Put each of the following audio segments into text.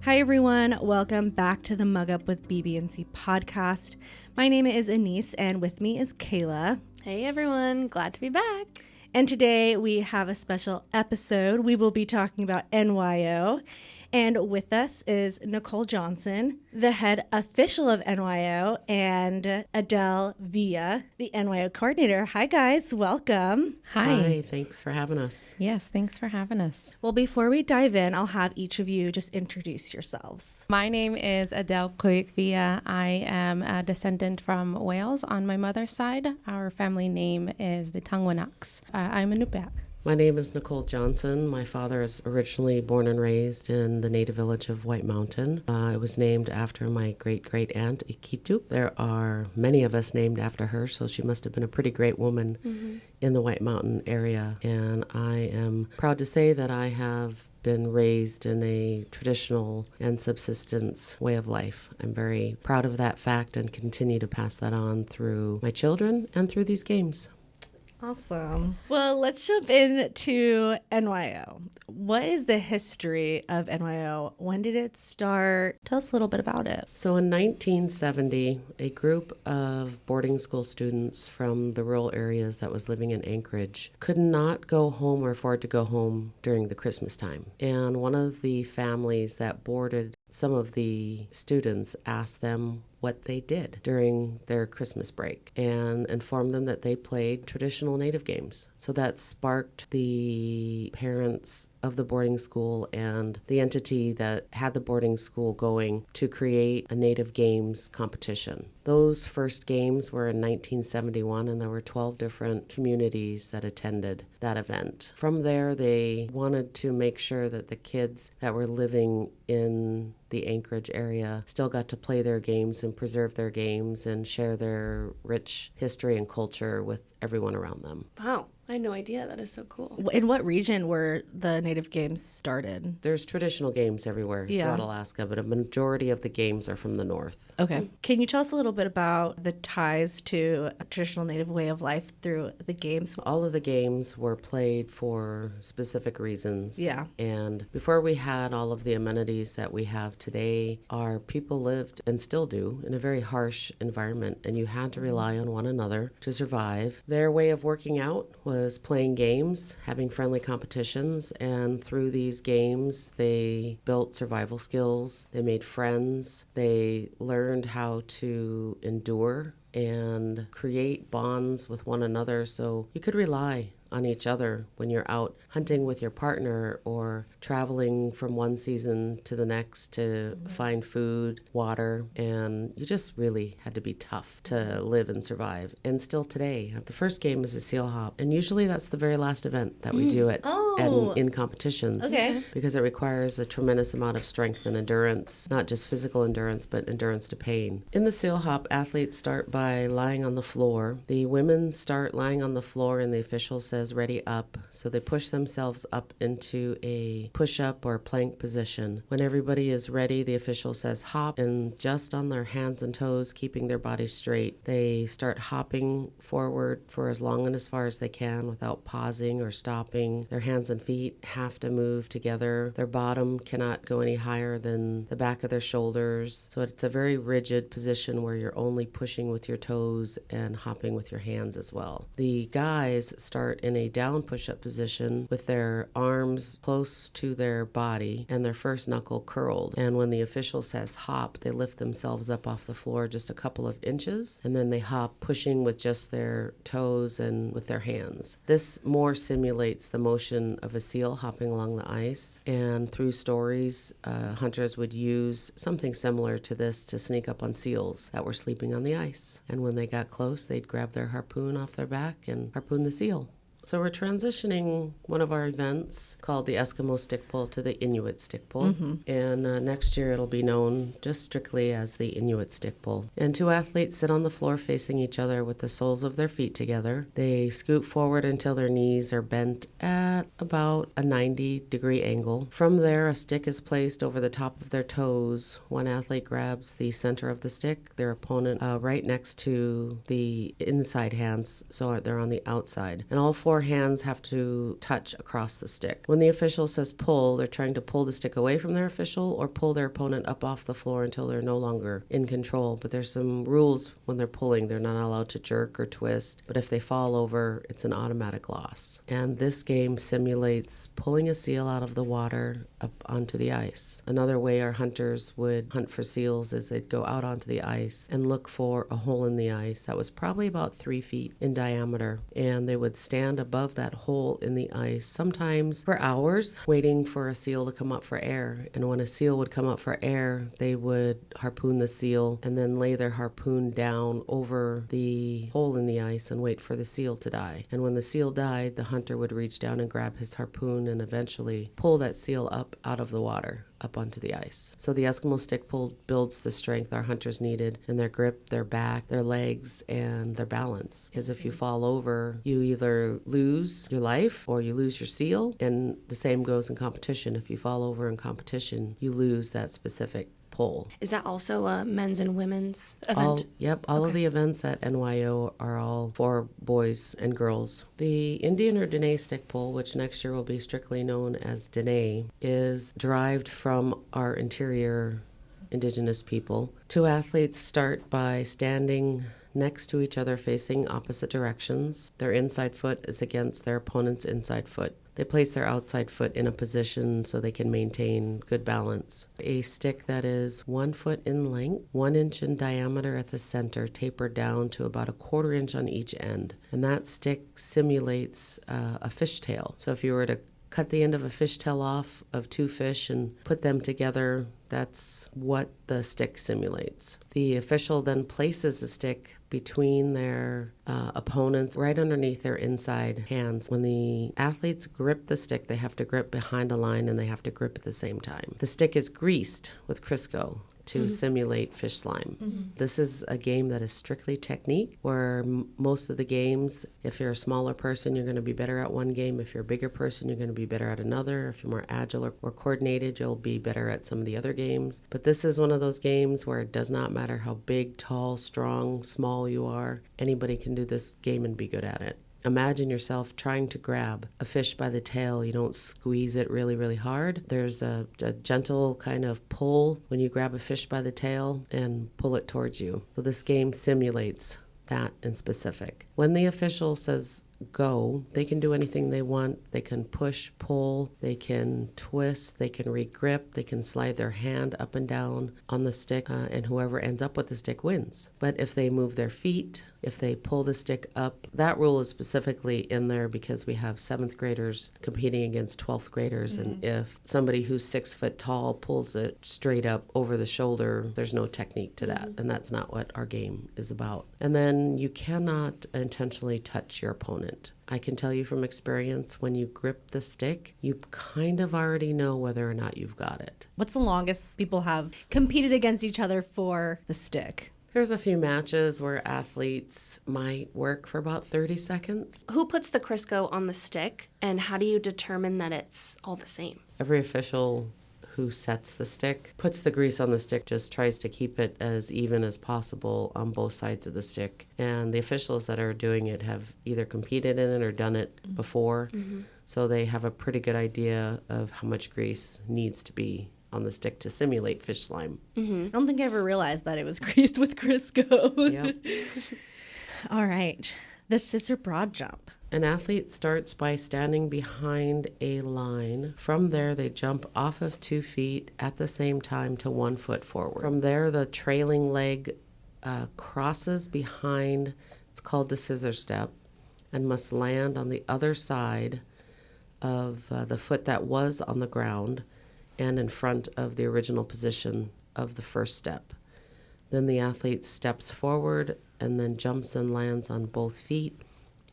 Hi everyone, welcome back to the Mug Up with BB&C podcast. My name is Anise and with me is Kayla. Hey everyone, glad to be back. And today we have a special episode. We will be talking about NYO. And with us is Nicole Johnson, the head official of NYO, and Adele Villa, the NYO coordinator. Hi guys, welcome. Hi, thanks for having us. Yes, thanks for having us. Well, before we dive in, I'll have each of you just introduce yourselves. My name is Adele Villa. I am a descendant from Wales on my mother's side. Our family name is the Tangwanaks. I'm a Nupiaq. My name is Nicole Johnson. My father is originally born and raised in the native village of White Mountain. It was named after my great-great-aunt, Ikitu. There are many of us named after her, so she must have been a pretty great woman in the White Mountain area. And I am proud to say that I have been raised in a traditional and subsistence way of life. I'm very proud of that fact and continue to pass that on through my children and through these games. Awesome. Well, let's jump into NYO. What is the history of NYO? When did it start? Tell us a little bit about it. So in 1970, a group of boarding school students from the rural areas that was living in Anchorage could not go home or afford to go home during the Christmas time. And one of the families that boarded some of the students asked them what they did during their Christmas break and informed them that they played traditional Native games. So that sparked the parents of the boarding school and the entity that had the boarding school going to create a Native Games competition. Those first games were in 1971, and there were 12 different communities that attended that event. From there, they wanted to make sure that the kids that were living in the Anchorage area still got to play their games and preserve their games and share their rich history and culture with everyone around them. Wow, I had no idea. That is so cool. In what region were the Native Games started? There's traditional games everywhere throughout Alaska, but a majority of the games are from the north. Okay. Can you tell us a little bit about the ties to a traditional Native way of life through the games? All of the games were played for specific reasons. Yeah. And before we had all of the amenities that we have today, our people lived and still do in a very harsh environment, and you had to rely on one another to survive. Their way of working out was playing games, having friendly competitions, and through these games, they built survival skills, they made friends, they learned how to endure and create bonds with one another so you could rely on each other when you're out hunting with your partner or traveling from one season to the next to find food, water, and you just really had to be tough to live and survive. And still today, the first game is a seal hop, and usually that's the very last event that we do in competitions. Okay. Because it requires a tremendous amount of strength and endurance, not just physical endurance, but endurance to pain. In the seal hop, athletes start by lying on the floor. The women start lying on the floor, and the official says, ready up. So they push themselves up into a push-up or plank position. When everybody is ready, the official says hop, and just on their hands and toes, keeping their bodies straight, they start hopping forward for as long and as far as they can without pausing or stopping. Their hands and feet have to move together. Their bottom cannot go any higher than the back of their shoulders. So it's a very rigid position where you're only pushing with your toes and hopping with your hands as well. The guys start in a down push-up position with their arms close to their body and their first knuckle curled. And when the official says hop, they lift themselves up off the floor just a couple of inches, and then they hop, pushing with just their toes and with their hands. This more simulates the motion of a seal hopping along the ice. And through stories, hunters would use something similar to this to sneak up on seals that were sleeping on the ice. And when they got close, they'd grab their harpoon off their back and harpoon the seal. So we're transitioning one of our events called the Eskimo Stick Pull to the Inuit Stick Pull. And next year it'll be known just strictly as the Inuit Stick Pull. And two athletes sit on the floor facing each other with the soles of their feet together. They scoot forward until their knees are bent at about a 90-degree angle. From there, a stick is placed over the top of their toes. One athlete grabs the center of the stick, their opponent right next to the inside hands, so they're on the outside. And all four 4 hands have to touch across the stick. When the official says pull, they're trying to pull the stick away from their official or pull their opponent up off the floor until they're no longer in control. But there's some rules when they're pulling. They're not allowed to jerk or twist, but if they fall over, it's an automatic loss. And this game simulates pulling a seal out of the water up onto the ice. Another way our hunters would hunt for seals is they'd go out onto the ice and look for a hole in the ice that was probably about 3 feet in diameter, and they would stand above that hole in the ice, sometimes for hours, waiting for a seal to come up for air. And when a seal would come up for air, they would harpoon the seal and then lay their harpoon down over the hole in the ice and wait for the seal to die. And when the seal died, the hunter would reach down and grab his harpoon and eventually pull that seal up out of the water, up onto the ice. So the Eskimo stick pull builds the strength our hunters needed in their grip, their back, their legs, and their balance. Because if you fall over, you either lose your life or you lose your seal. And the same goes in competition. If you fall over in competition, you lose that specific pull. Is that also a men's and women's event? All of the events at NYO are all for boys and girls. The Indian or Dene stick pull, which next year will be strictly known as Dene, is derived from our interior indigenous people. 2 athletes start by standing next to each other facing opposite directions. Their inside foot is against their opponent's inside foot. They place their outside foot in a position so they can maintain good balance. A stick that is 1 foot in length, 1 inch in diameter at the center, tapered down to about 1/4 inch on each end. And that stick simulates a fishtail. So if you were to cut the end of a fishtail off of 2 fish and put them together, that's what the stick simulates. The official then places the stick between their opponents right underneath their inside hands. When the athletes grip the stick, they have to grip behind a line and they have to grip at the same time. The stick is greased with Crisco to simulate fish slime. This is a game that is strictly technique, where most of the games, if you're a smaller person, you're going to be better at one game. If you're a bigger person, you're going to be better at another. If you're more agile or coordinated, you'll be better at some of the other games. But this is one of those games where it does not matter how big, tall, strong, small you are. Anybody can do this game and be good at it. Imagine yourself trying to grab a fish by the tail. You don't squeeze it really, really hard. There's a gentle kind of pull when you grab a fish by the tail and pull it towards you. So this game simulates that in specific. When the official says go, they can do anything they want. They can push, pull, they can twist, they can re-grip, they can slide their hand up and down on the stick, and whoever ends up with the stick wins. But if they move their feet, if they pull the stick up, that rule is specifically in there because we have 7th graders competing against 12th graders, and if somebody who's 6 foot tall pulls it straight up over the shoulder, there's no technique to that, and that's not what our game is about. And then you cannot intentionally touch your opponent. I can tell you from experience, when you grip the stick, you kind of already know whether or not you've got it. What's the longest people have competed against each other for the stick? There's a few matches where athletes might work for about 30 seconds. Who puts the Crisco on the stick, and how do you determine that it's all the same? Every official who sets the stick puts the grease on the stick, just tries to keep it as even as possible on both sides of the stick. And the officials that are doing it have either competed in it or done it before, so they have a pretty good idea of how much grease needs to be on the stick to simulate fish slime. I don't think I ever realized that it was greased with Crisco. Yep. All right. The scissor broad jump. An athlete starts by standing behind a line. From there, they jump off of 2 feet at the same time to 1 foot forward. From there, the trailing leg crosses behind, it's called the scissor step, and must land on the other side of the foot that was on the ground and in front of the original position of the first step. Then the athlete steps forward and then jumps and lands on both feet,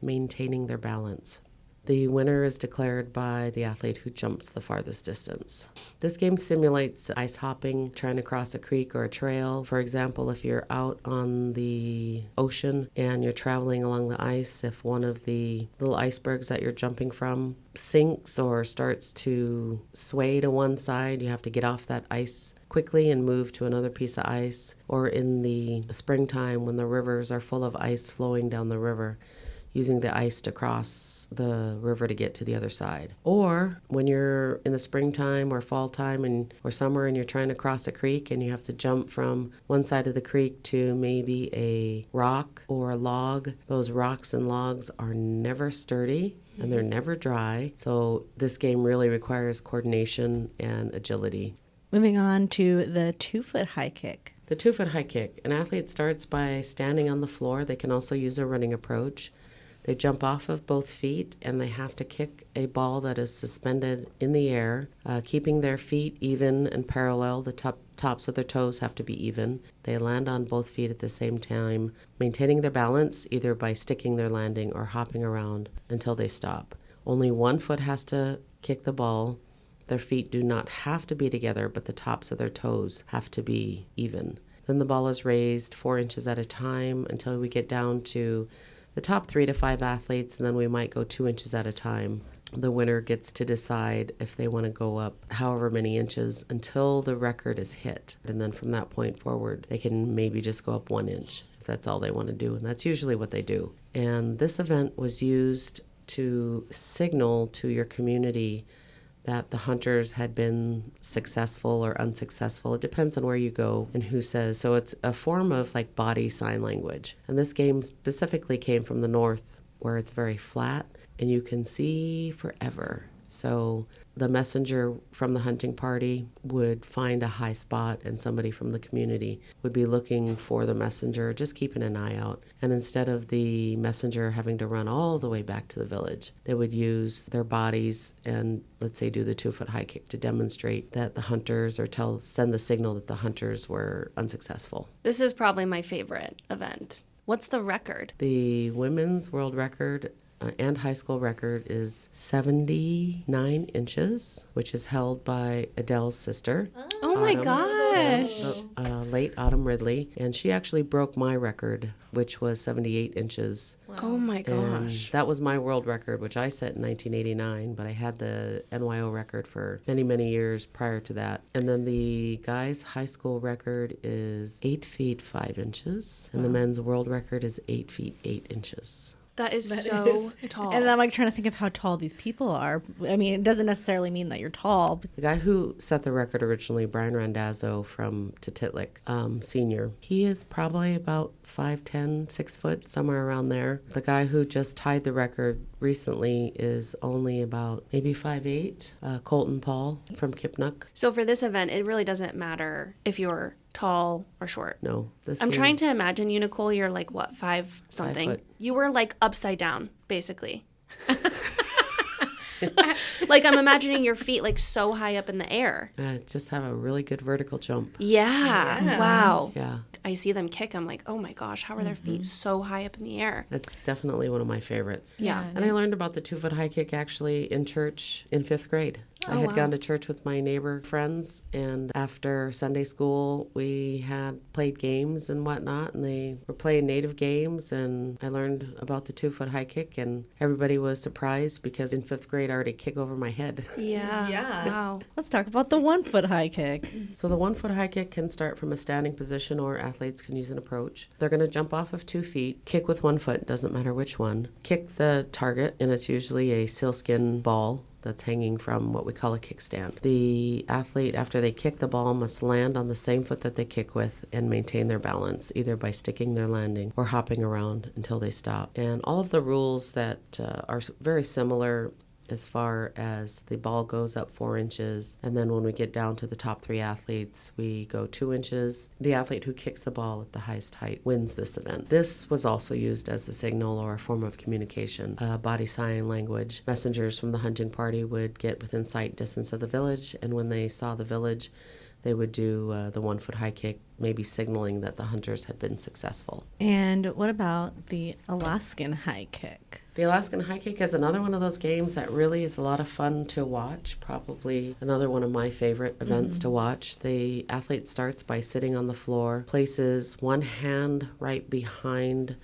maintaining their balance. The winner is declared by the athlete who jumps the farthest distance. This game simulates ice hopping, trying to cross a creek or a trail. For example, if you're out on the ocean and you're traveling along the ice, if one of the little icebergs that you're jumping from sinks or starts to sway to one side, you have to get off that ice quickly and move to another piece of ice. Or in the springtime when the rivers are full of ice flowing down the river, using the ice to cross the river to get to the other side. Or when you're in the springtime or fall time or summer and you're trying to cross a creek and you have to jump from one side of the creek to maybe a rock or a log, those rocks and logs are never sturdy and they're never dry. So this game really requires coordination and agility. Moving on to the 2-foot high kick. The 2-foot high kick. An athlete starts by standing on the floor. They can also use a running approach. They jump off of both feet, and they have to kick a ball that is suspended in the air, keeping their feet even and parallel. The tops of their toes have to be even. They land on both feet at the same time, maintaining their balance either by sticking their landing or hopping around until they stop. Only one foot has to kick the ball. Their feet do not have to be together, but the tops of their toes have to be even. Then the ball is raised 4 inches at a time until we get down to the top 3 to 5 athletes, and then we might go 2 inches at a time. The winner gets to decide if they want to go up however many inches until the record is hit. And then from that point forward, they can maybe just go up 1 inch if that's all they want to do. And that's usually what they do. And this event was used to signal to your community that the hunters had been successful or unsuccessful. It depends on where you go and who says. So it's a form of like body sign language. And this game specifically came from the north where it's very flat and you can see forever. So the messenger from the hunting party would find a high spot and somebody from the community would be looking for the messenger, just keeping an eye out. And instead of the messenger having to run all the way back to the village, they would use their bodies and, let's say, do the 2-foot high kick to demonstrate that the hunters send the signal that the hunters were unsuccessful. This is probably my favorite event. What's the record? The women's world record and high school record is 79 inches, which is held by Adele's sister. Oh my gosh. Late Autumn Ridley. And she actually broke my record, which was 78 inches. Wow. Oh my gosh. And that was my world record, which I set in 1989, but I had the NYO record for many, many years prior to that. And then the guys' high school record is 8 feet 5 inches, and the men's world record is 8 feet 8 inches. That is so tall. And I'm like trying to think of how tall these people are. I mean, it doesn't necessarily mean that you're tall. The guy who set the record originally, Brian Randazzo from Tititlic, senior, he is probably about 5'10", 6 foot, somewhere around there. The guy who just tied the record recently is only about maybe 5'8", Colton Paul from Kipnuk. So for this event, it really doesn't matter if you're tall or short. No. I'm trying to imagine you, Nicole. You're like, what, 5 something? 5 foot. You were like upside down, basically. Like I'm imagining your feet like so high up in the air. Just have a really good vertical jump. Yeah. Wow. Yeah. I see them kick. I'm like, oh my gosh, how are their feet so high up in the air? That's definitely one of my favorites. Yeah. And I learned about the 2-foot high kick actually in church in 5th grade. I had gone to church with my neighbor friends, and after Sunday school, we had played games and whatnot, and they were playing native games, and I learned about the 2-foot high kick, and everybody was surprised because in 5th grade I already kick over my head. Yeah. Wow. Let's talk about the 1-foot high kick. So the 1-foot high kick can start from a standing position, or athletes can use an approach. They're going to jump off of 2 feet, kick with 1 foot, doesn't matter which one, kick the target, and it's usually a sealskin ball that's hanging from what we call a kickstand. The athlete, after they kick the ball, must land on the same foot that they kick with and maintain their balance, either by sticking their landing or hopping around until they stop. And all of the rules that are very similar as far as the ball goes up 4 inches, and then when we get down to the top 3 athletes, we go 2 inches. The athlete who kicks the ball at the highest height wins this event. This was also used as a signal or a form of communication, body sign language. Messengers from the hunting party would get within sight distance of the village, and when they saw the village, they would do the 1-foot high kick, maybe signaling that the hunters had been successful. And what about the Alaskan high kick? The Alaskan high kick is another one of those games that really is a lot of fun to watch. Probably another one of my favorite events to watch. The athlete starts by sitting on the floor, places one hand right behind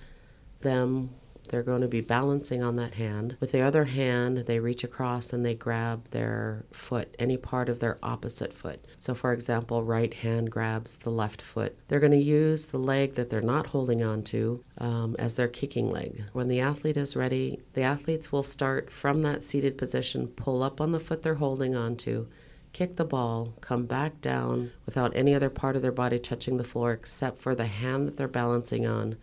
them they're going to be balancing on that hand. With the other hand, they reach across and they grab their foot, any part of their opposite foot. So for example, right hand grabs the left foot. They're going to use the leg that they're not holding on to as their kicking leg. When the athlete is ready, the athletes will start from that seated position, pull up on the foot they're holding on to, kick the ball, come back down without any other part of their body touching the floor except for the hand that they're balancing on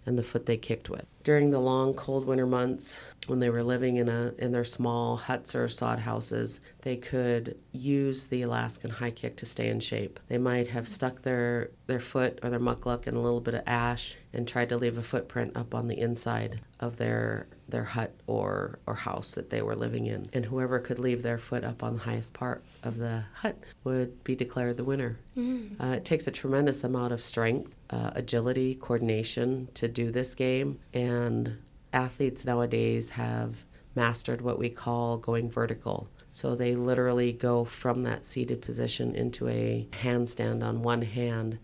and the foot they kicked with. During the long cold winter months, when they were living in their small huts or sod houses, they could use the Alaskan high kick to stay in shape. They might have stuck their foot or their mukluk in a little bit of ash and tried to leave a footprint up on the inside of their hut or house that they were living in. And whoever could leave their foot up on the highest part of the hut would be declared the winner. It takes a tremendous amount of strength, agility, coordination to do this game. And athletes nowadays have mastered what we call going vertical. So they literally go from that seated position into a handstand on one hand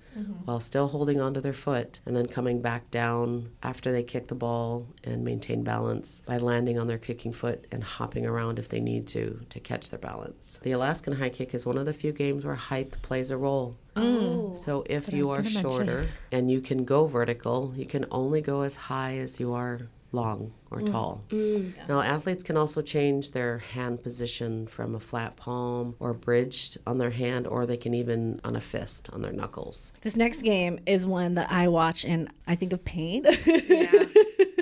while still holding onto their foot and then coming back down after they kick the ball and maintain balance by landing on their kicking foot and hopping around if they need to catch their balance. The Alaskan high kick is one of the few games where height plays a role. So if you are shorter and you can go vertical, you can only go as high as you are long or tall. Now, athletes can also change their hand position from a flat palm or bridged on their hand, or they can even on a fist on their knuckles. This next game is one that I watch and I think of pain. Yeah,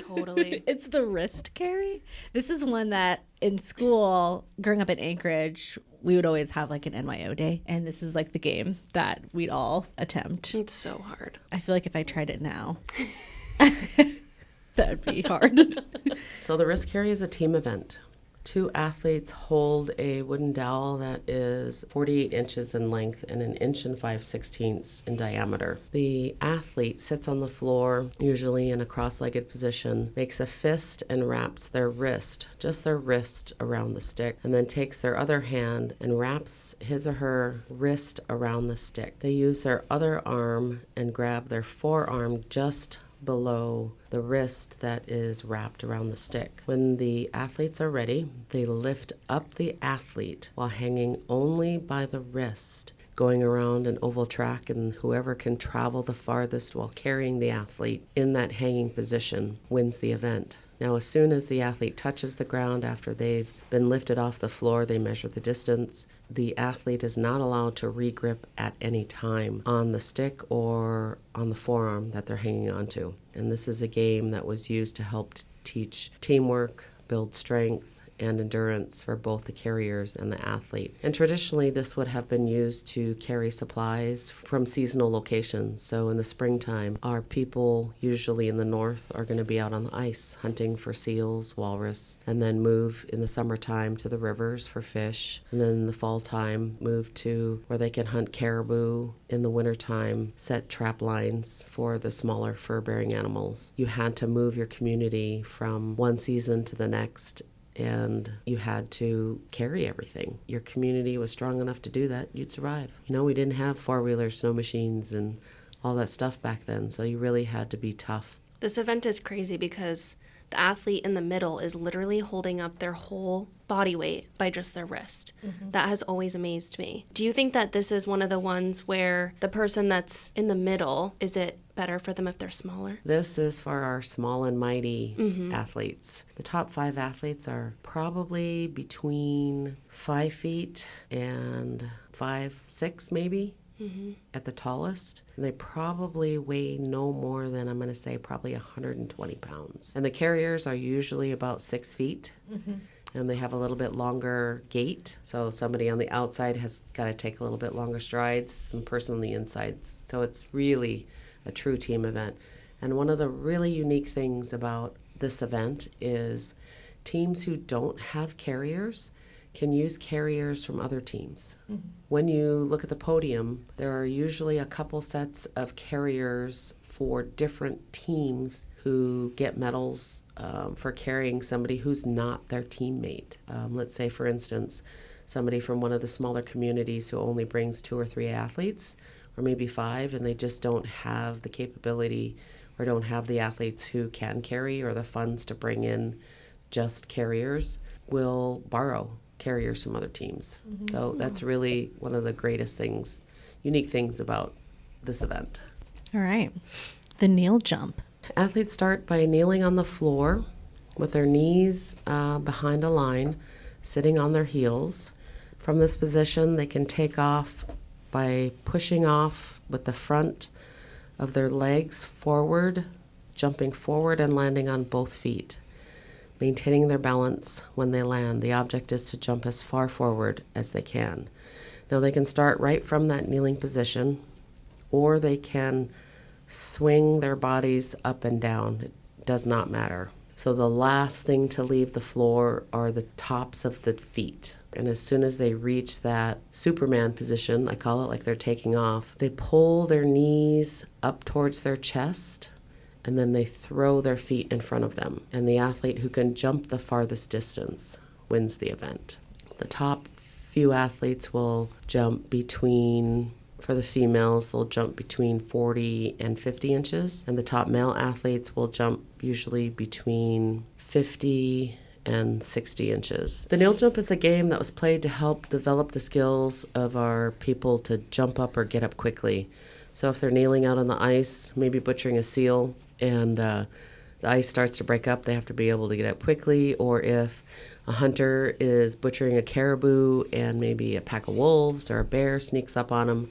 totally. It's the wrist carry. This is one that in school, growing up in Anchorage, we would always have like an NYO day. And this is like the game that we'd all attempt. It's so hard. I feel like if I tried it now, that would be hard. So the wrist carry is a team event. 2 athletes hold a wooden dowel that is 48 inches in length and 1 inch and 5/16 in diameter. The athlete sits on the floor, usually in a cross-legged position, makes a fist and wraps their wrist, just their wrist, around the stick, and then takes their other hand and wraps his or her wrist around the stick. They use their other arm and grab their forearm just below the wrist that is wrapped around the stick. When the athletes are ready, they lift up the athlete while hanging only by the wrist, going around an oval track, and whoever can travel the farthest while carrying the athlete in that hanging position wins the event. Now, as soon as the athlete touches the ground after they've been lifted off the floor, they measure the distance. The athlete is not allowed to re-grip at any time on the stick or on the forearm that they're hanging onto. And this is a game that was used to help teach teamwork, build strength, and endurance for both the carriers and the athlete. And traditionally, this would have been used to carry supplies from seasonal locations. So in the springtime, our people usually in the north are going to be out on the ice hunting for seals, walrus, and then move in the summertime to the rivers for fish. And then in the fall time, move to where they can hunt caribou. In the wintertime, set trap lines for the smaller fur-bearing animals. You had to move your community from one season to the next, and you had to carry everything. Your community was strong enough to do that, you'd survive. You know, we didn't have four-wheelers, snow machines, and all that stuff back then, so you really had to be tough. This event is crazy because the athlete in the middle is literally holding up their whole body weight by just their wrist. That has always amazed me. Do you think that this is one of the ones where the person that's in the middle, is it better for them if they're smaller? This is for our small and mighty athletes. The top 5 athletes are probably between 5 feet and 5'6" maybe. At the tallest. And they probably weigh no more than, I'm going to say, probably 120 pounds. And the carriers are usually about 6 feet. And they have a little bit longer gait. So somebody on the outside has got to take a little bit longer strides than the person on the inside. So it's really a true team event. And one of the really unique things about this event is teams who don't have carriers can use carriers from other teams. When you look at the podium, there are usually a couple sets of carriers for different teams who get medals for carrying somebody who's not their teammate. Let's say, for instance, somebody from one of the smaller communities who only brings 2 or 3 athletes, or maybe 5, and they just don't have the capability or don't have the athletes who can carry or the funds to bring in just carriers will borrow carriers from other teams. So that's really one of the greatest things, unique things about this event. All right. The kneel jump. Athletes start by kneeling on the floor with their knees behind a line, sitting on their heels. From this position, they can take off by pushing off with the front of their legs forward, jumping forward and landing on both feet, maintaining their balance when they land. The object is to jump as far forward as they can. Now they can start right from that kneeling position, or they can swing their bodies up and down. It does not matter. So the last thing to leave the floor are the tops of the feet. And as soon as they reach that Superman position, I call it, like they're taking off, they pull their knees up towards their chest, and then they throw their feet in front of them. And the athlete who can jump the farthest distance wins the event. The top few athletes will jump between, for the females, they'll jump between 40 and 50 inches. And the top male athletes will jump usually between 50 and 60 inches. The kneel jump is a game that was played to help develop the skills of our people to jump up or get up quickly. So if they're kneeling out on the ice, maybe butchering a seal, and the ice starts to break up, they have to be able to get up quickly. Or if a hunter is butchering a caribou and maybe a pack of wolves or a bear sneaks up on them,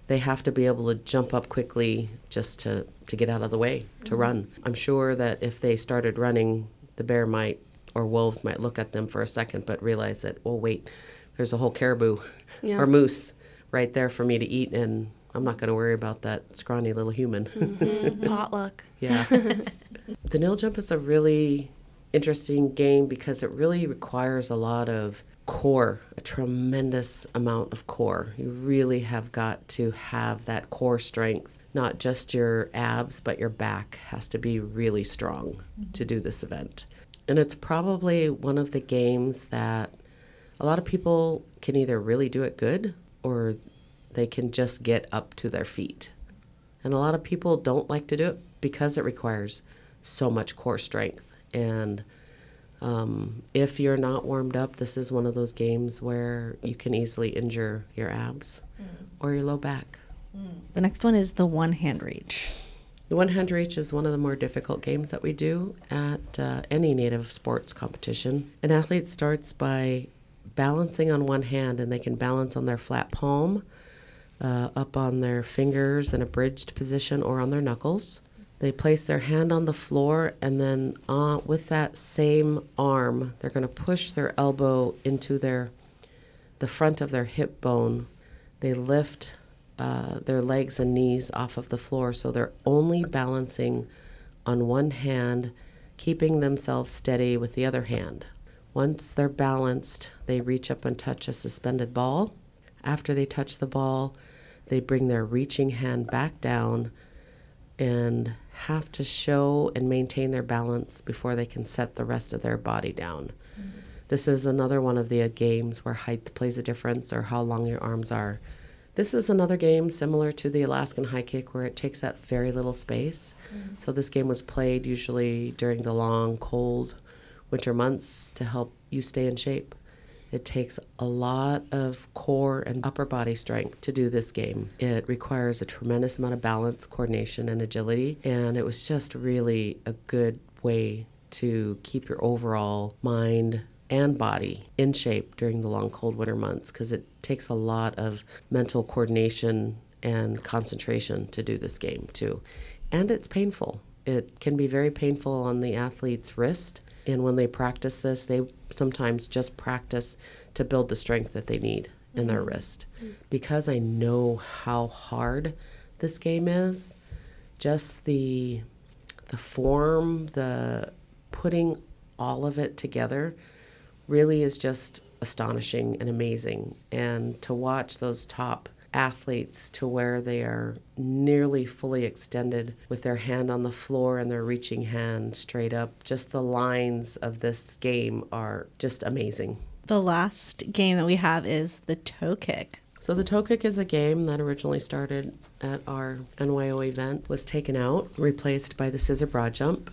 they have to be able to jump up quickly just to get out of the way, to run. I'm sure that if they started running, the bear might, or wolves might look at them for a second, but realize that, oh, wait, there's a whole caribou or moose right there for me to eat, and I'm not going to worry about that scrawny little human. Potluck. Yeah. The kneel jump is a really interesting game because it really requires a lot of core, a tremendous amount of core. You really have got to have that core strength. Not just your abs, but your back has to be really strong to do this event. And it's probably one of the games that a lot of people can either really do it good or they can just get up to their feet. And a lot of people don't like to do it because it requires so much core strength. And if you're not warmed up, this is one of those games where you can easily injure your abs or your low back. The next one is the one-hand reach. The one-hand reach is one of the more difficult games that we do at any native sports competition. An athlete starts by balancing on one hand, and they can balance on their flat palm, up on their fingers in a bridged position, or on their knuckles. They place their hand on the floor, and then with that same arm, they're going to push their elbow into the front of their hip bone. They lift their legs and knees off of the floor, so they're only balancing on one hand, keeping themselves steady with the other hand. Once they're balanced, they reach up and touch a suspended ball. After they touch the ball, they bring their reaching hand back down and have to show and maintain their balance before they can set the rest of their body down. This is another one of the games where height plays a difference, or how long your arms are. This is another game similar to the Alaskan high kick where it takes up very little space. So this game was played usually during the long, cold winter months to help you stay in shape. It takes a lot of core and upper body strength to do this game. It requires a tremendous amount of balance, coordination, and agility, and it was just really a good way to keep your overall mind and body in shape during the long, cold winter months, because it takes a lot of mental coordination and concentration to do this game, too. And it's painful. It can be very painful on the athlete's wrist. And when they practice this, they sometimes just practice to build the strength that they need in their wrist. Because I know how hard this game is, just the form, the putting all of it together really is just astonishing and amazing. And to watch those top athletes to where they are nearly fully extended with their hand on the floor and their reaching hand straight up, just the lines of this game are just amazing. The last game that we have is the toe kick. So the toe kick is a game that originally started at our NYO event, was taken out, replaced by the scissor broad jump,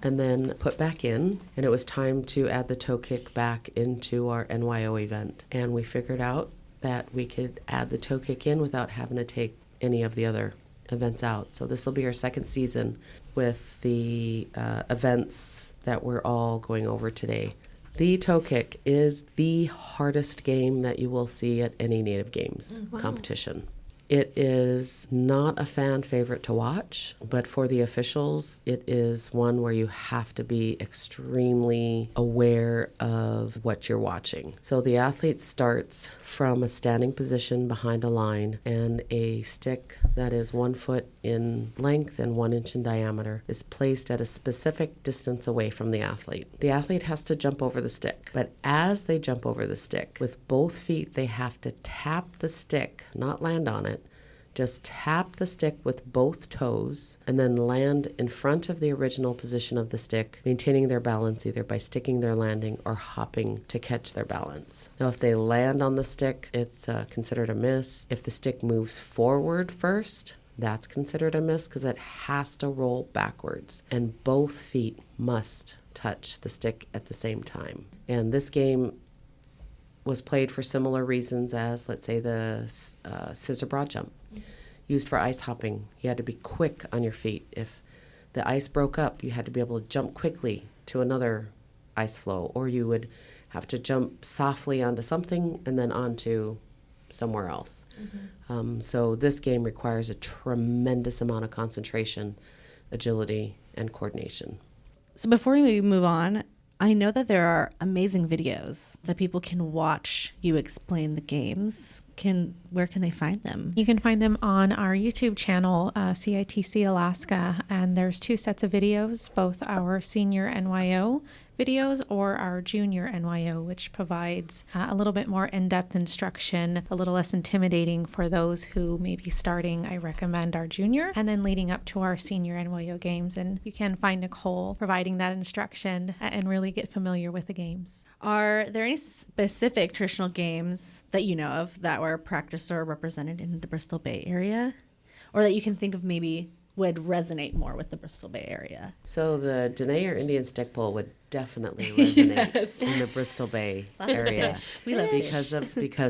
and then put back in. And it was time to add the toe kick back into our NYO event. And we figured out that we could add the toe kick in without having to take any of the other events out. So this will be our second season with the events that we're all going over today. The toe kick is the hardest game that you will see at any Native Games competition. It is not a fan favorite to watch, but for the officials, it is one where you have to be extremely aware of what you're watching. So the athlete starts from a standing position behind a line, and a stick that is 1 foot in length and 1 inch in diameter is placed at a specific distance away from the athlete. The athlete has to jump over the stick, but as they jump over the stick, with both feet, they have to tap the stick, not land on it. Just tap the stick with both toes and then land in front of the original position of the stick, maintaining their balance either by sticking their landing or hopping to catch their balance. Now, if they land on the stick, it's considered a miss. If the stick moves forward first, that's considered a miss because it has to roll backwards, and both feet must touch the stick at the same time. And this game was played for similar reasons as, let's say, the scissor broad jump. Used for ice hopping. You had to be quick on your feet. If the ice broke up, you had to be able to jump quickly to another ice floe, or you would have to jump softly onto something and then onto somewhere else. So this game requires a tremendous amount of concentration, agility, and coordination. So before we move on, I know that there are amazing videos that people can watch you explain the games. Where can they find them? You can find them on our YouTube channel, CITC Alaska, and there's 2 sets of videos, both our senior NYO videos or our junior NYO, which provides a little bit more in-depth instruction, a little less intimidating for those who may be starting. I recommend our junior, and then leading up to our senior NYO games. And you can find Nicole providing that instruction and really get familiar with the games. Are there any specific traditional games that you know of that were practiced or represented in the Bristol Bay area, or that you can think of maybe would resonate more with the Bristol Bay area? So the Dene or Indian stick pole would definitely resonate in the Bristol Bay area. We love because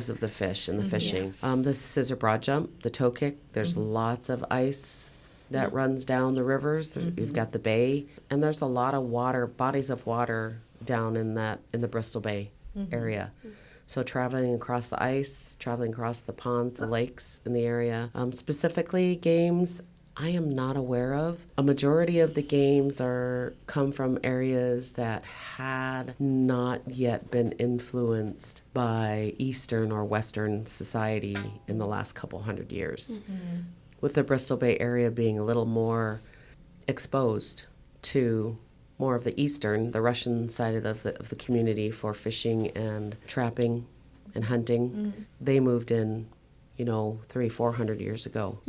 of the fish and the fishing. The scissor broad jump, the toe kick, there's lots of ice that runs down the rivers. You've got the bay, and there's a lot of water, bodies of water down in the Bristol Bay area. So traveling across the ice, traveling across the ponds, the lakes in the area. Specifically games I am not aware of. A majority of the games come from areas that had not yet been influenced by Eastern or Western society in the last couple hundred years. With the Bristol Bay area being a little more exposed to more of the Eastern, the Russian side of the community for fishing and trapping and hunting. They moved in, 300-400 years ago.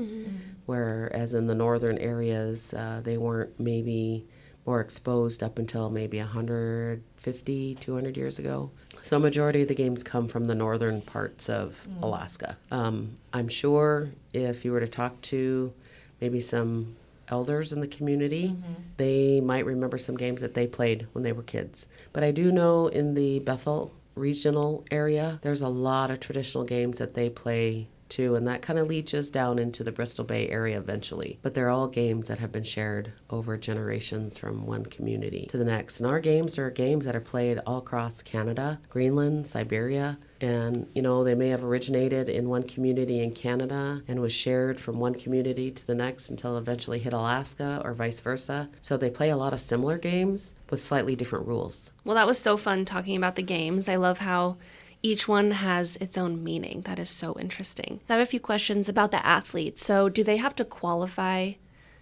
Whereas in the northern areas, they weren't maybe more exposed up until maybe 150, 200 years ago. So a majority of the games come from the northern parts of Alaska. I'm sure if you were to talk to maybe some elders in the community, they might remember some games that they played when they were kids. But I do know in the Bethel regional area, there's a lot of traditional games that they play too, and that kind of leaches down into the Bristol Bay area eventually. But they're all games that have been shared over generations from one community to the next. And our games are games that are played all across Canada, Greenland, Siberia, and they may have originated in one community in Canada and was shared from one community to the next until it eventually hit Alaska or vice versa. So they play a lot of similar games with slightly different rules. Well, that was so fun talking about the games. I love how each one has its own meaning. That is so interesting. I have a few questions about the athletes. So do they have to qualify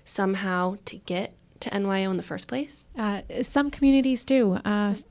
somehow to get to NYO in the first place? Some communities do.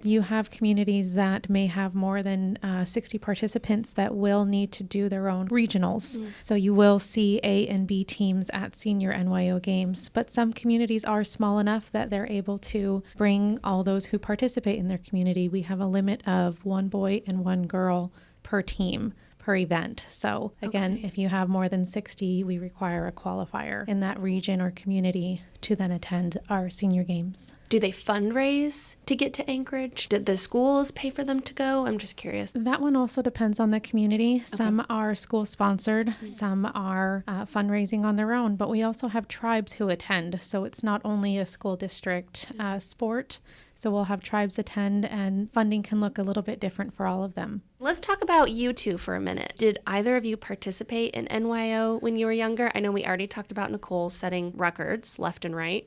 You have communities that may have more than 60 participants that will need to do their own regionals. So you will see A and B teams at senior NYO games, but some communities are small enough that they're able to bring all those who participate in their community. We have a limit of 1 boy and 1 girl per team per event. So again, if you have more than 60, we require a qualifier in that region or community to then attend our senior games. Do they fundraise to get to Anchorage? Did the schools pay for them to go? I'm just curious. That one also depends on the community. Some are school sponsored, some are fundraising on their own, but we also have tribes who attend. So it's not only a school district sport. So we'll have tribes attend, and funding can look a little bit different for all of them. Let's talk about you two for a minute. Did either of you participate in NYO when you were younger? I know we already talked about Nicole setting records left and right,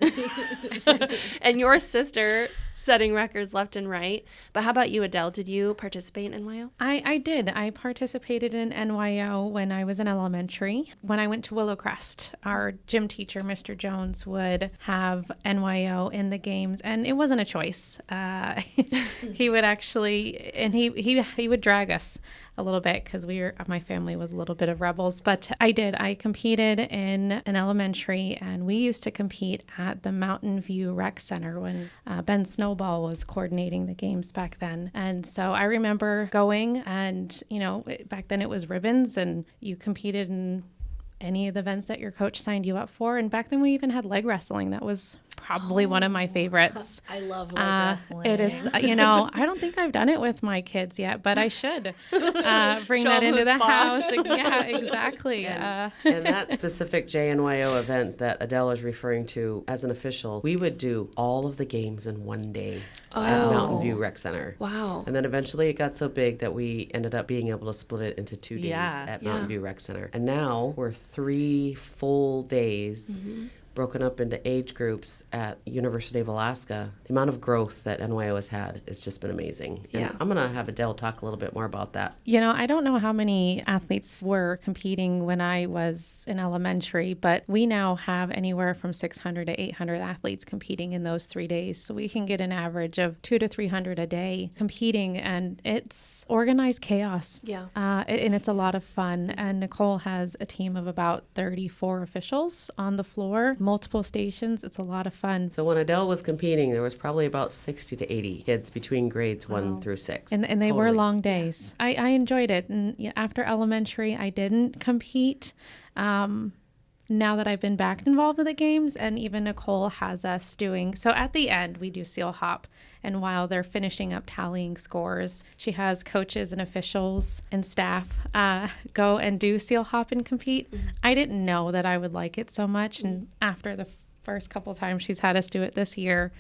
and your sister setting records left and right. But how about you, Adele? Did you participate in NYO? I did. I participated in NYO when I was in elementary. When I went to Willowcrest, our gym teacher, Mr. Jones, would have NYO in the games, and it wasn't a choice. He would actually, and he would drag us a little bit because my family was a little bit of rebels. But I competed in an elementary, and we used to compete at the Mountain View Rec Center when Ben Snowball was coordinating the games back then. And so I remember going, and back then it was ribbons, and you competed in any of the events that your coach signed you up for. And back then we even had leg wrestling. That was probably one of my favorites. I love leg wrestling. It is, I don't think I've done it with my kids yet, but I should bring that into the house. Yeah, exactly. And that specific JNYO event that Adele is referring to as an official, we would do all of the games in one day at Mountain View Rec Center. Wow. And then eventually it got so big that we ended up being able to split it into 2 days at Mountain View Rec Center. And now we're 3 full days broken up into age groups at University of Alaska. The amount of growth that NYO has had has just been amazing. And I'm going to have Adele talk a little bit more about that. I don't know how many athletes were competing when I was in elementary, but we now have anywhere from 600 to 800 athletes competing in those 3 days. So we can get an average of 200 to 300 a day competing, and it's organized chaos. Yeah. And it's a lot of fun. And Nicole has a team of about 34 officials on the floor, multiple stations. It's a lot of fun. So when Adele was competing, there was probably about 60 to 80 kids between grades 1 through 6. And they were long days. I enjoyed it. And after elementary, I didn't compete. Now that I've been back involved with the games, and even Nicole has us doing, so at the end we do seal hop, and while they're finishing up tallying scores, she has coaches and officials and staff go and do seal hop and compete. I didn't know that I would like it so much, and after the first couple times she's had us do it this year,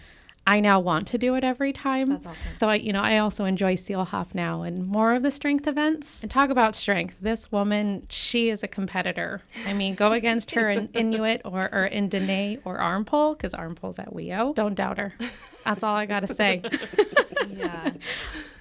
I now want to do it every time. That's awesome. So I also enjoy seal hop now and more of the strength events. And talk about strength. This woman, she is a competitor. I mean, go against her in Inuit or in Dene or arm pull, because arm pull's at NYO. Don't doubt her. That's all I got to say. Yeah.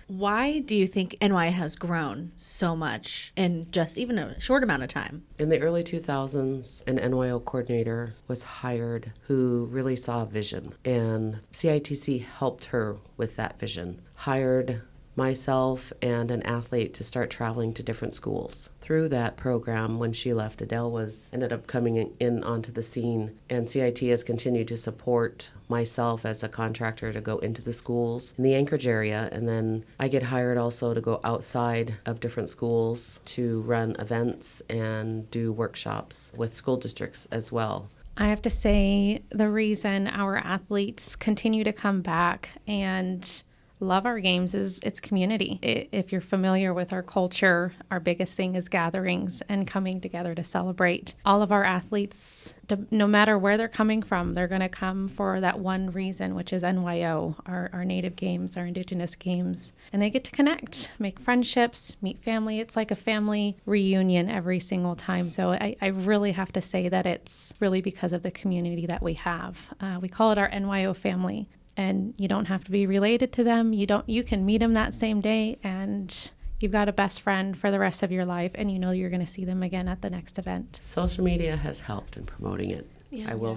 Why do you think NY has grown so much in just even a short amount of time? In the early 2000s, an NYO coordinator was hired who really saw a vision, and CITC helped her with that vision. Hired myself and an athlete to start traveling to different schools. Through that program, when she left, Adele ended up coming in onto the scene, and CIT has continued to support myself as a contractor to go into the schools in the Anchorage area, and then I get hired also to go outside of different schools to run events and do workshops with school districts as well. I have to say the reason our athletes continue to come back and love our games is it's community. If you're familiar with our culture, our biggest thing is gatherings and coming together to celebrate. All of our athletes, no matter where they're coming from, they're going to come for that one reason, which is NYO, our native games, our Indigenous games. And they get to connect, make friendships, meet family. It's like a family reunion every single time. So I really have to say that it's really because of the community that we have. We call it our NYO family. And you don't have to be related to them. You can meet them that same day, and you've got a best friend for the rest of your life, and you know you're going to see them again at the next event. Social media has helped in promoting it. Yeah. I will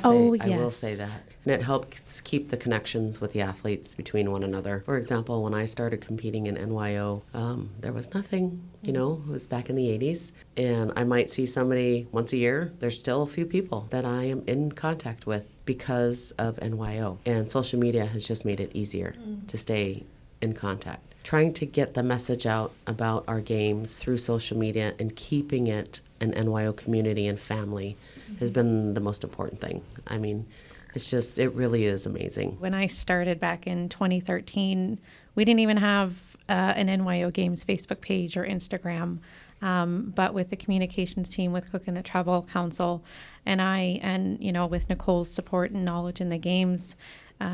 say that. And it helps keep the connections with the athletes between one another. For example, when I started competing in NYO, there was nothing, it was back in the 80s. And I might see somebody once a year. There's still a few people that I am in contact with because of NYO. And social media has just made it easier to stay in contact. trying to get the message out about our games through social media and keeping it an NYO community and family has been the most important thing. I mean, it really is amazing. When I started back in 2013, we didn't even have an NYO Games Facebook page or Instagram. But with the communications team, with Cook and the Travel Council, and with Nicole's support and knowledge in the games,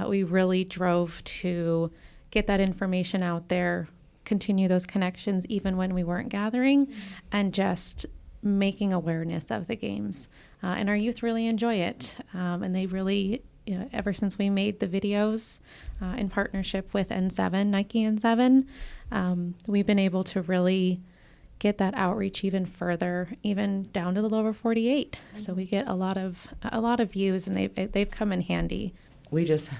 we really drove to get that information out there, continue those connections even when we weren't gathering, and just making awareness of the games. And our youth really enjoy it. And they really, ever since we made the videos in partnership with N7, Nike N7, we've been able to really get that outreach even further, even down to the lower 48. So we get a lot of views, and they've come in handy. We just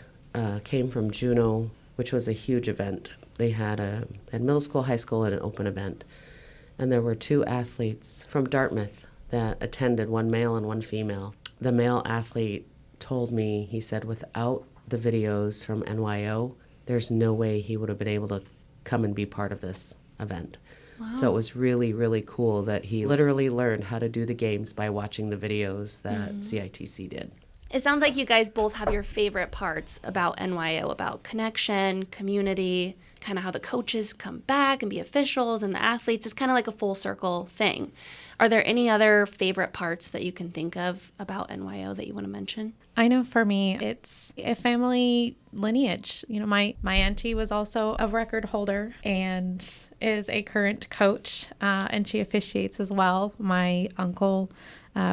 came from Juneau, which was a huge event. They had middle school, high school, and an open event. And there were 2 athletes from Dartmouth that attended, one male and one female. The male athlete told me, he said, without the videos from NYO, there's no way he would have been able to come and be part of this event. Wow. So it was really, really cool that he literally learned how to do the games by watching the videos that CITC did. It sounds like you guys both have your favorite parts about NYO, about connection, community, kind of how the coaches come back and be officials, and the athletes. It's kind of like a full circle thing. Are there any other favorite parts that you can think of about NYO that you want to mention? I know for me, it's a family lineage. My auntie was also a record holder and is a current coach, and she officiates as well. My uncle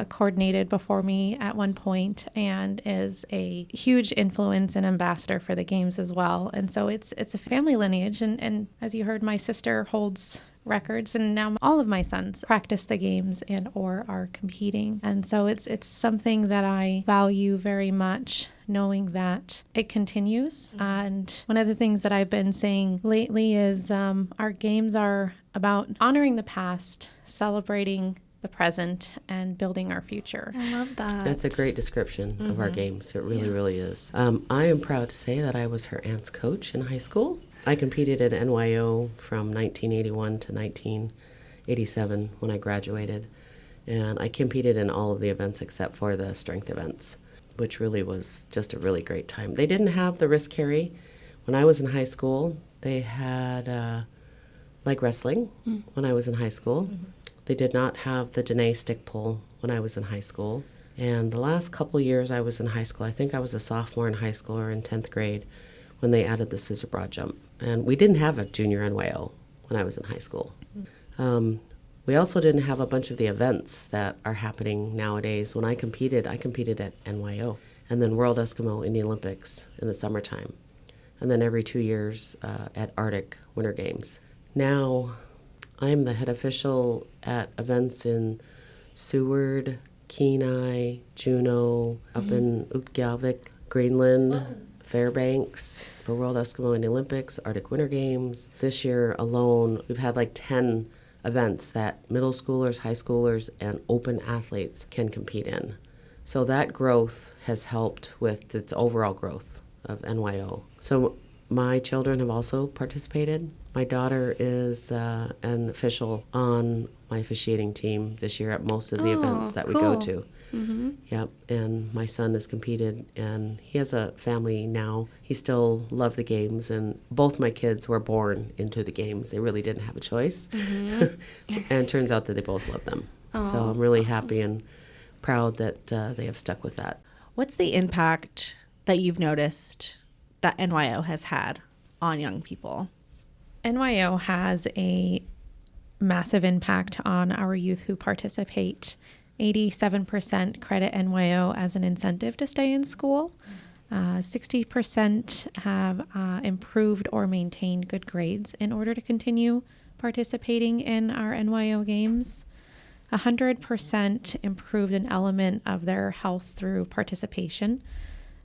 coordinated before me at one point and is a huge influence and ambassador for the games as well. And so it's a family lineage. And as you heard, my sister holds records, and now all of my sons practice the games and or are competing. And so it's something that I value very much, knowing that it continues. And one of the things that I've been saying lately is our games are about honoring the past, celebrating the present, and building our future. I love that. That's a great description of our games. It really, really is. I am proud to say that I was her aunt's coach in high school. I competed at NYO from 1981 to 1987 when I graduated. And I competed in all of the events except for the strength events, which really was just a really great time. They didn't have the wrist carry. When I was in high school, they had leg wrestling when I was in high school. They did not have the Dene stick pull when I was in high school. And the last couple years I was in high school, I think I was a sophomore in high school or in 10th grade when they added the scissor broad jump. And we didn't have a junior NYO when I was in high school. We also didn't have a bunch of the events that are happening nowadays. When I competed at NYO, and then World Eskimo in the Olympics in the summertime, and then every 2 years at Arctic Winter Games. Now, I'm the head official at events in Seward, Kenai, Juneau, up in Utqiagvik, Greenland, Fairbanks, for World Eskimo in the Olympics, Arctic Winter Games. This year alone, we've had like 10 events that middle schoolers, high schoolers, and open athletes can compete in. So that growth has helped with its overall growth of NYO. So my children have also participated. My daughter is an official on my officiating team this year at most of the events that we go to. Yep, and my son has competed, and he has a family now. He still loves the games, and both my kids were born into the games. They really didn't have a choice. And it turns out that they both love them. So I'm really happy and proud that they have stuck with that. What's the impact that you've noticed that NYO has had on young people? NYO has a massive impact on our youth who participate. 87% credit NYO as an incentive to stay in school. 60% have improved or maintained good grades in order to continue participating in our NYO games. 100% improved an element of their health through participation.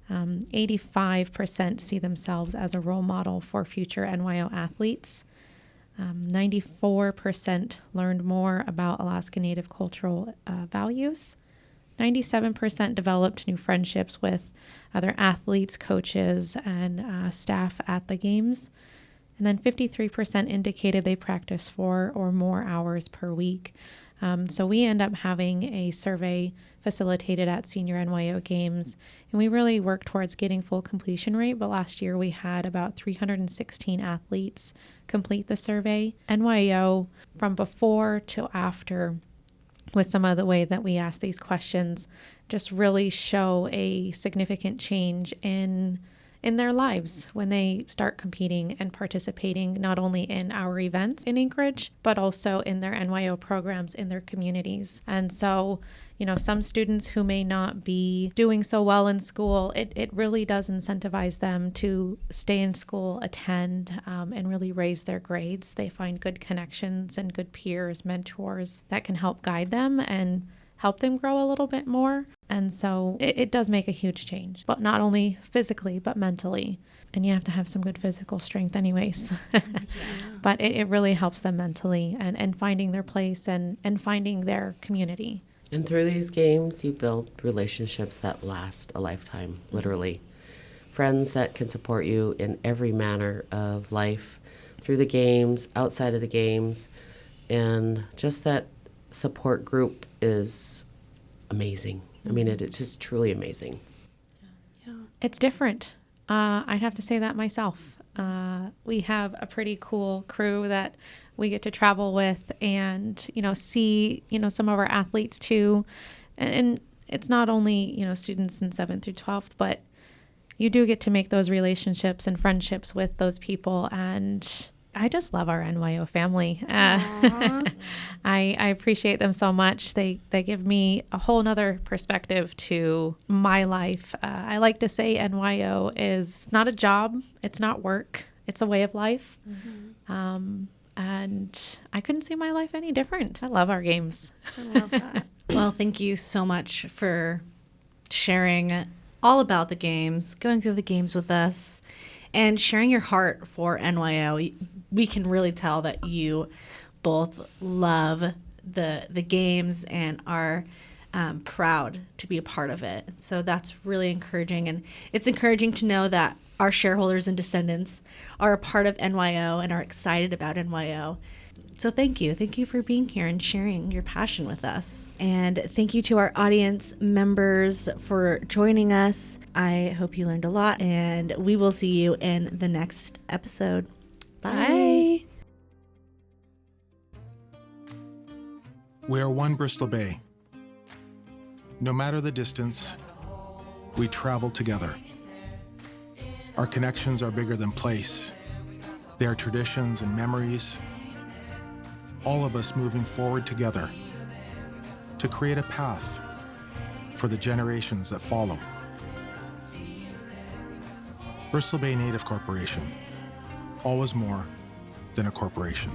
85% see themselves as a role model for future NYO athletes. 94% learned more about Alaska Native cultural values. 97% developed new friendships with other athletes, coaches, and staff at the games. And then 53% indicated they practice 4 or more hours per week. So we end up having a survey facilitated at Senior NYO Games, and we really work towards getting full completion rate. But last year we had about 316 athletes complete the survey. NYO, from before to after, with some of the way that we ask these questions, just really show a significant change in their lives when they start competing and participating, not only in our events in Anchorage, but also in their NYO programs in their communities. And so, some students who may not be doing so well in school, it really does incentivize them to stay in school, attend, and really raise their grades. They find good connections and good peers, mentors that can help guide them and help them grow a little bit more. And so it does make a huge change, but not only physically, but mentally. And you have to have some good physical strength anyways. But it really helps them mentally and finding their place and finding their community. And through these games, you build relationships that last a lifetime, literally. Friends that can support you in every manner of life, through the games, outside of the games, and just that support group is amazing. I mean, it's just truly amazing. Yeah. It's different. I'd have to say that myself. We have a pretty cool crew that we get to travel with and, see, some of our athletes too. And it's not only, students in 7th through 12th, but you do get to make those relationships and friendships with those people. And I just love our NYO family. I appreciate them so much. They give me a whole nother perspective to my life. I like to say NYO is not a job. It's not work. It's a way of life. And I couldn't see my life any different. I love our games. I love that. Well, thank you so much for sharing all about the games, going through the games with us, and sharing your heart for NYO. We can really tell that you both love the games and are proud to be a part of it. So that's really encouraging. And it's encouraging to know that our shareholders and descendants are a part of NYO and are excited about NYO. So thank you. Thank you for being here and sharing your passion with us. And thank you to our audience members for joining us. I hope you learned a lot, and we will see you in the next episode. Bye. We are one Bristol Bay. No matter the distance, we travel together. Our connections are bigger than place. They are traditions and memories. All of us moving forward together to create a path for the generations that follow. Bristol Bay Native Corporation, always more than a corporation.